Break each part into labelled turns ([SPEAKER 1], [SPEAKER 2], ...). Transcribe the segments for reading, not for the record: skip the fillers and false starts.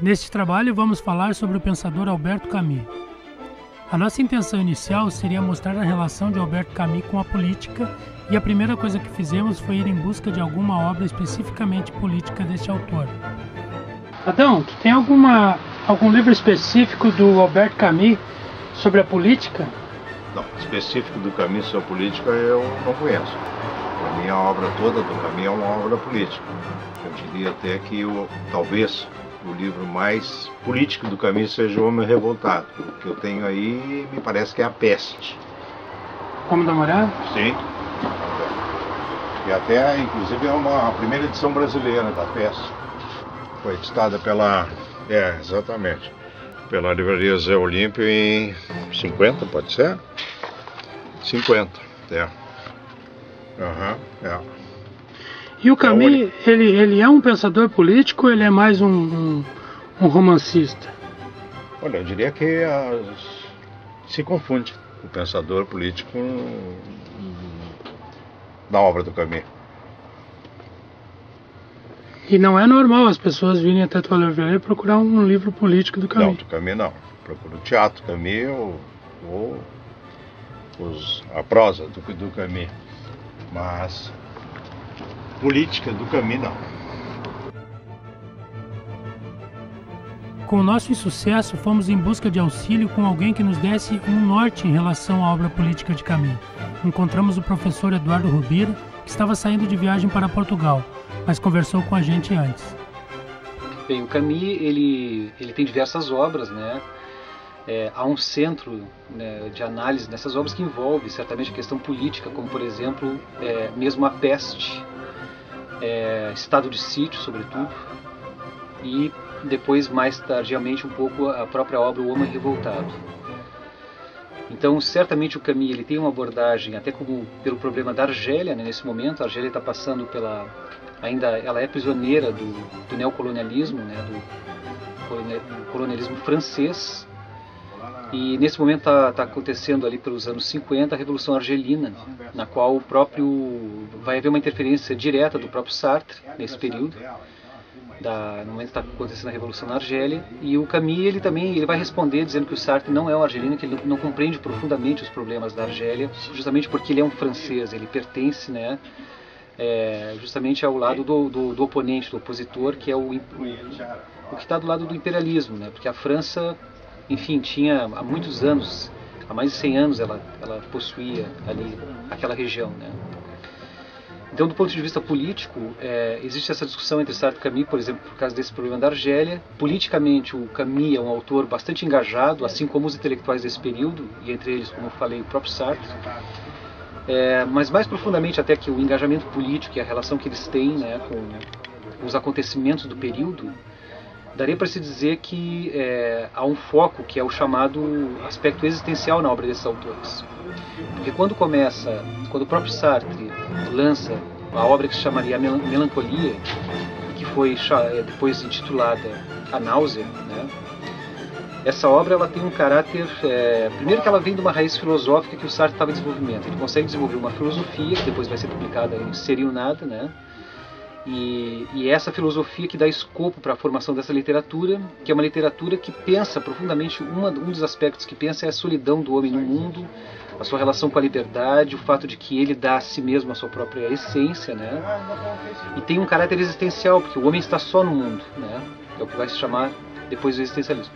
[SPEAKER 1] Neste trabalho vamos falar sobre o pensador Albert Camus. A nossa intenção inicial seria mostrar a relação de Albert Camus com a política, e a primeira coisa que fizemos foi ir em busca de alguma obra especificamente política deste autor. Adão, tu tem algum livro específico do Albert Camus sobre a política?
[SPEAKER 2] Não, específico do Camus sobre a política eu não conheço. Para mim a obra toda do Camus é uma obra política. Eu diria até que talvez o livro mais político do Camus seja O Homem Revoltado. O que eu tenho aí me parece que é A Peste.
[SPEAKER 1] Vamos dar uma olhada?
[SPEAKER 2] Sim. E até, inclusive, é a primeira edição brasileira da Peste. Foi editada pela... exatamente. Pela livraria Zé Olímpio em 50, pode ser? 50,
[SPEAKER 1] E o Camus, ele é um pensador político ou ele é mais um romancista?
[SPEAKER 2] Olha, eu diria que se confunde o pensador político na obra do Camus.
[SPEAKER 1] E não é normal as pessoas virem até a tua livraria procurar um livro político do Camus?
[SPEAKER 2] Não, do Camus não. Procura o teatro do Camus ou a prosa do Camus. Mas política do Camus não.
[SPEAKER 1] Com o nosso insucesso, fomos em busca de auxílio com alguém que nos desse um norte em relação à obra política de Camus. Encontramos o professor Eduardo Rubira, que estava saindo de viagem para Portugal, mas conversou com a gente antes.
[SPEAKER 3] Bem, o Camus ele tem diversas obras, né? Há um centro, né, de análise nessas obras que envolve certamente a questão política, como por exemplo, mesmo A Peste, Estado de Sítio, sobretudo, e depois, mais tardiamente, um pouco a própria obra O Homem Revoltado. Então, certamente o Camus ele tem uma abordagem, até como pelo problema da Argélia, né, nesse momento. A Argélia está passando ela é prisioneira do neocolonialismo, né, do colonialismo francês. E nesse momento está acontecendo ali pelos anos 50 a Revolução Argelina, na qual vai haver uma interferência direta do próprio Sartre nesse período. No momento que está acontecendo a Revolução na Argélia, e o Camus ele vai responder dizendo que o Sartre não é um argelino, que ele não compreende profundamente os problemas da Argélia, justamente porque ele é um francês, ele pertence, né, justamente ao lado do oponente, do opositor, que é o que está do lado do imperialismo, né, porque a França, enfim, tinha há muitos anos, há mais de 100 anos ela possuía ali aquela região, né. Então, do ponto de vista político, existe essa discussão entre Sartre e Camus, por exemplo, por causa desse problema da Argélia. Politicamente, o Camus é um autor bastante engajado, assim como os intelectuais desse período, e entre eles, como eu falei, o próprio Sartre. Mas mais profundamente até que o engajamento político e a relação que eles têm, né, com os acontecimentos do período, daria para se dizer que há um foco que é o chamado aspecto existencial na obra desses autores. Porque quando o próprio Sartre lança a obra que se chamaria Melancolia, que foi depois intitulada A Náusea, né? Essa obra ela tem um caráter, primeiro que ela vem de uma raiz filosófica que o Sartre estava em desenvolvimento. Ele consegue desenvolver uma filosofia, que depois vai ser publicada em Seria Nada, né? E essa filosofia que dá escopo para a formação dessa literatura, que é uma literatura que pensa profundamente, um dos aspectos que pensa é a solidão do homem no mundo, a sua relação com a liberdade, o fato de que ele dá a si mesmo a sua própria essência, né? E tem um caráter existencial, porque o homem está só no mundo, né? É o que vai se chamar depois do existencialismo.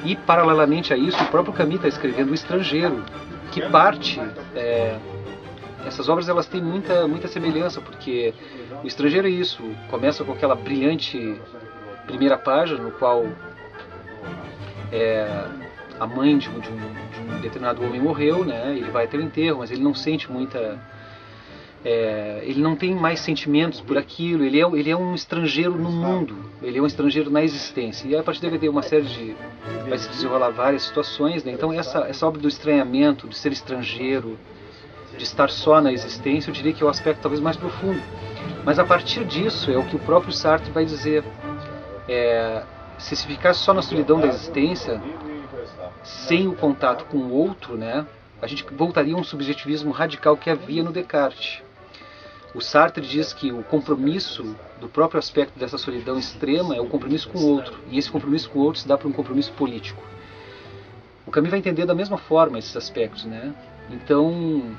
[SPEAKER 3] E, paralelamente a isso, o próprio Camus está escrevendo O Estrangeiro, que parte... essas obras elas têm muita semelhança, porque O Estrangeiro é isso, começa com aquela brilhante primeira página, no qual a mãe de um determinado homem morreu, né? Ele vai até o enterro, mas ele não sente ele não tem mais sentimentos por aquilo, ele é um estrangeiro no mundo, ele é um estrangeiro na existência. E a partir daí vai se desenrolar várias situações, né? Então essa obra do estranhamento, de ser estrangeiro, de estar só na existência, eu diria que é o aspecto talvez mais profundo. Mas a partir disso é o que o próprio Sartre vai dizer. Se ficar só na solidão da existência, sem o contato com o outro, né, a gente voltaria a um subjetivismo radical que havia no Descartes. O Sartre diz que o compromisso do próprio aspecto dessa solidão extrema é o compromisso com o outro, e esse compromisso com o outro se dá por um compromisso político. O Camus vai entender da mesma forma esses aspectos, né? Então,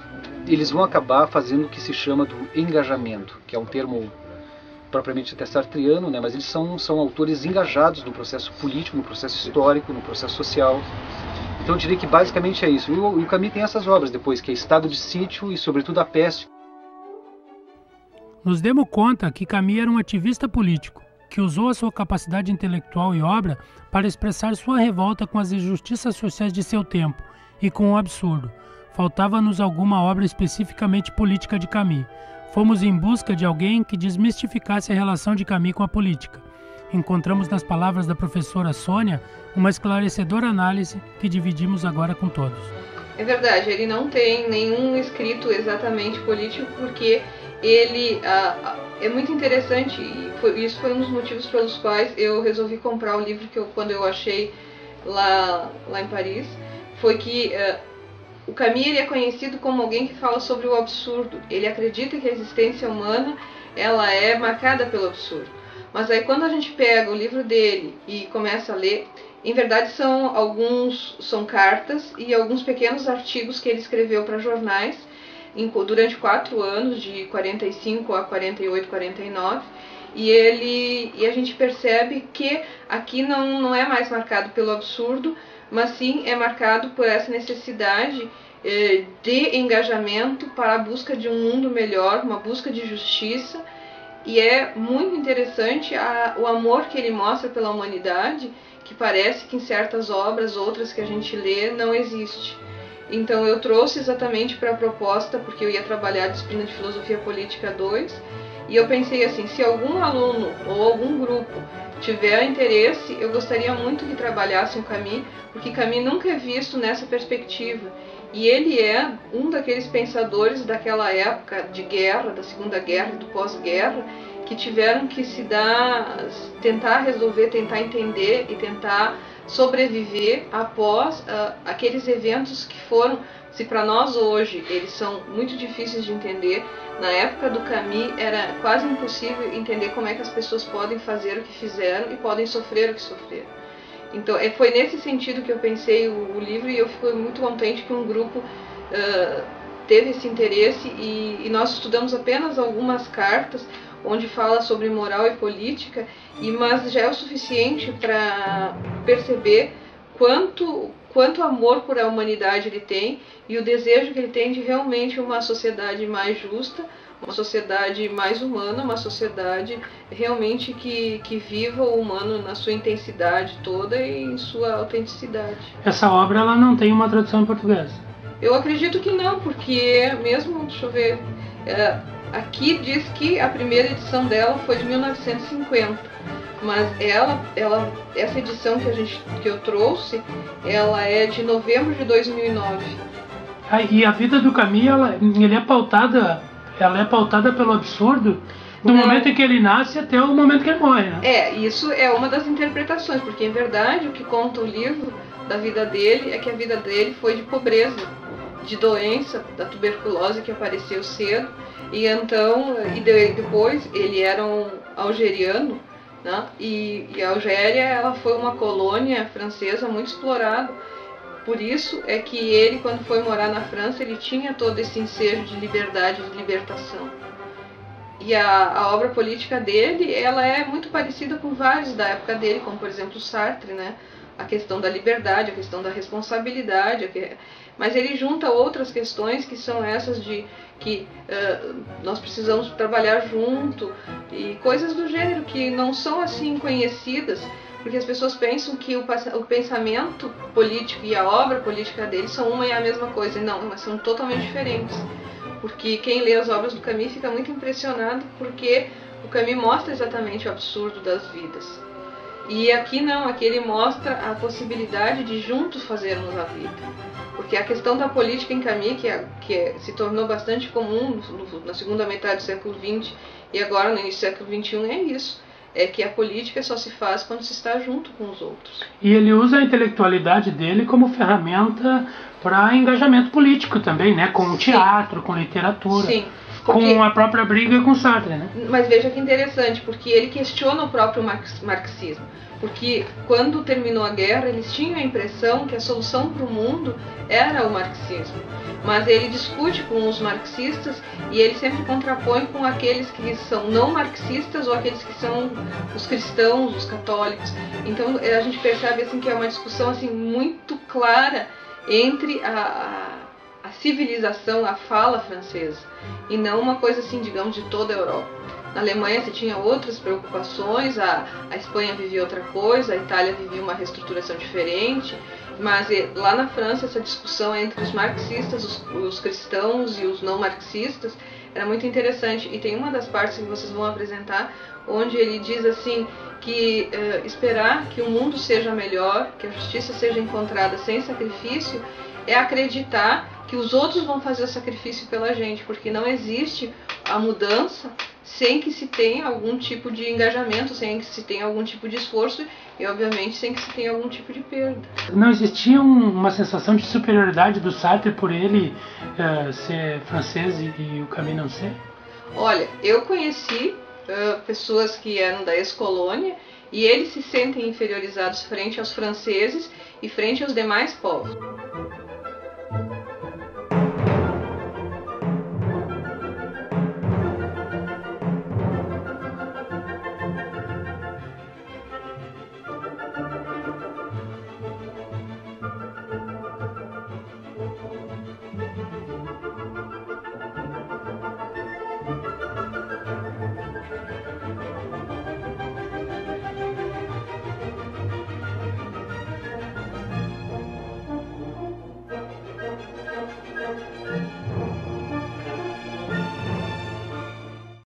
[SPEAKER 3] eles vão acabar fazendo o que se chama do engajamento, que é um termo propriamente até sartriano, né? Mas eles são autores engajados no processo político, no processo histórico, no processo social. Então eu diria que basicamente é isso. E o Camus tem essas obras depois, que é Estado de Sítio e, sobretudo, A Peste.
[SPEAKER 1] Nos demos conta que Camus era um ativista político, que usou a sua capacidade intelectual e obra para expressar sua revolta com as injustiças sociais de seu tempo e com o absurdo. Faltava-nos alguma obra especificamente política de Camus. Fomos em busca de alguém que desmistificasse a relação de Camus com a política. Encontramos nas palavras da professora Sônia uma esclarecedora análise que dividimos agora com todos.
[SPEAKER 4] É verdade, ele não tem nenhum escrito exatamente político, porque ele é muito interessante, e isso foi um dos motivos pelos quais eu resolvi comprar o livro quando eu achei lá em Paris, foi que o Camus ele é conhecido como alguém que fala sobre o absurdo. Ele acredita que a existência humana ela é marcada pelo absurdo. Mas aí quando a gente pega o livro dele e começa a ler, em verdade são cartas e alguns pequenos artigos que ele escreveu para jornais durante 4 anos, de 45 a 48, 49, e a gente percebe que aqui não é mais marcado pelo absurdo, mas sim é marcado por essa necessidade de engajamento para a busca de um mundo melhor, uma busca de justiça, e é muito interessante o amor que ele mostra pela humanidade, que parece que em certas obras, outras que a gente lê, não existe. Então eu trouxe exatamente para a proposta, porque eu ia trabalhar a disciplina de Filosofia Política 2, e eu pensei assim, se algum aluno ou algum grupo tiver interesse, eu gostaria muito que trabalhassem o Camus, porque Camus nunca é visto nessa perspectiva. E ele é um daqueles pensadores daquela época de guerra, da Segunda Guerra e do pós-guerra, que tiveram que tentar resolver, tentar entender e tentar sobreviver após aqueles eventos que foram, se para nós hoje eles são muito difíceis de entender, na época do Camus era quase impossível entender como é que as pessoas podem fazer o que fizeram e podem sofrer o que sofreram. Então foi nesse sentido que eu pensei o livro, e eu fico muito contente que um grupo teve esse interesse, e nós estudamos apenas algumas cartas onde fala sobre moral e política, mas já é o suficiente para perceber quanto amor por a humanidade ele tem, e o desejo que ele tem de realmente uma sociedade mais justa, uma sociedade mais humana, uma sociedade realmente que viva o humano na sua intensidade toda e em sua autenticidade.
[SPEAKER 1] Essa obra ela não tem uma tradução em português?
[SPEAKER 4] Eu acredito que não, porque mesmo, deixa eu ver, aqui diz que a primeira edição dela foi de 1950, mas essa edição que eu trouxe, ela é de novembro de 2009.
[SPEAKER 1] E a vida do Camus, ela é pautada pelo absurdo do momento em que ele nasce até o momento que ele morre, né?
[SPEAKER 4] Isso é uma das interpretações, porque em verdade o que conta o livro da vida dele é que a vida dele foi de pobreza, de doença, da tuberculose que apareceu cedo, e então, depois ele era um algeriano, né? E a Algéria ela foi uma colônia francesa muito explorada. Por isso é que ele, quando foi morar na França, ele tinha todo esse ensejo de liberdade, de libertação. E a obra política dele, ela é muito parecida com vários da época dele, como por exemplo Sartre, né? A questão da liberdade, a questão da responsabilidade, mas ele junta outras questões que são essas de que nós precisamos trabalhar junto, e coisas do gênero que não são assim conhecidas, porque as pessoas pensam que o pensamento político e a obra política dele são uma e a mesma coisa. Não, mas são totalmente diferentes. Porque quem lê as obras do Camus fica muito impressionado, porque o Camus mostra exatamente o absurdo das vidas. E aqui não, aqui ele mostra a possibilidade de juntos fazermos a vida. Porque a questão da política em Camus, se tornou bastante comum na segunda metade do século XX e agora no início do século XXI, é isso. É que a política só se faz quando se está junto com os outros.
[SPEAKER 1] E ele usa a intelectualidade dele como ferramenta para engajamento político também, né? Com teatro, com literatura.
[SPEAKER 4] Sim. Porque,
[SPEAKER 1] com a própria briga com Sartre, né?
[SPEAKER 4] Mas veja que interessante, porque ele questiona o próprio marxismo. Porque quando terminou a guerra, eles tinham a impressão que a solução para o mundo era o marxismo. Mas ele discute com os marxistas e ele sempre contrapõe com aqueles que são não marxistas ou aqueles que são os cristãos, os católicos. Então a gente percebe assim que é uma discussão assim muito clara entre a civilização, a fala francesa, e não uma coisa assim, digamos, de toda a Europa. Na Alemanha você tinha outras preocupações, a Espanha vivia outra coisa, a Itália vivia uma reestruturação diferente, mas lá na França essa discussão entre os marxistas, os cristãos e os não marxistas era muito interessante. E tem uma das partes que vocês vão apresentar onde ele diz assim que esperar que o mundo seja melhor, que a justiça seja encontrada sem sacrifício, é acreditar que os outros vão fazer o sacrifício pela gente, porque não existe a mudança sem que se tenha algum tipo de engajamento, sem que se tenha algum tipo de esforço e, obviamente, sem que se tenha algum tipo de perda.
[SPEAKER 1] Não existia uma sensação de superioridade do Sartre por ele ser francês e o Camus não ser?
[SPEAKER 4] Olha, eu conheci pessoas que eram da ex-colônia e eles se sentem inferiorizados frente aos franceses e frente aos demais povos.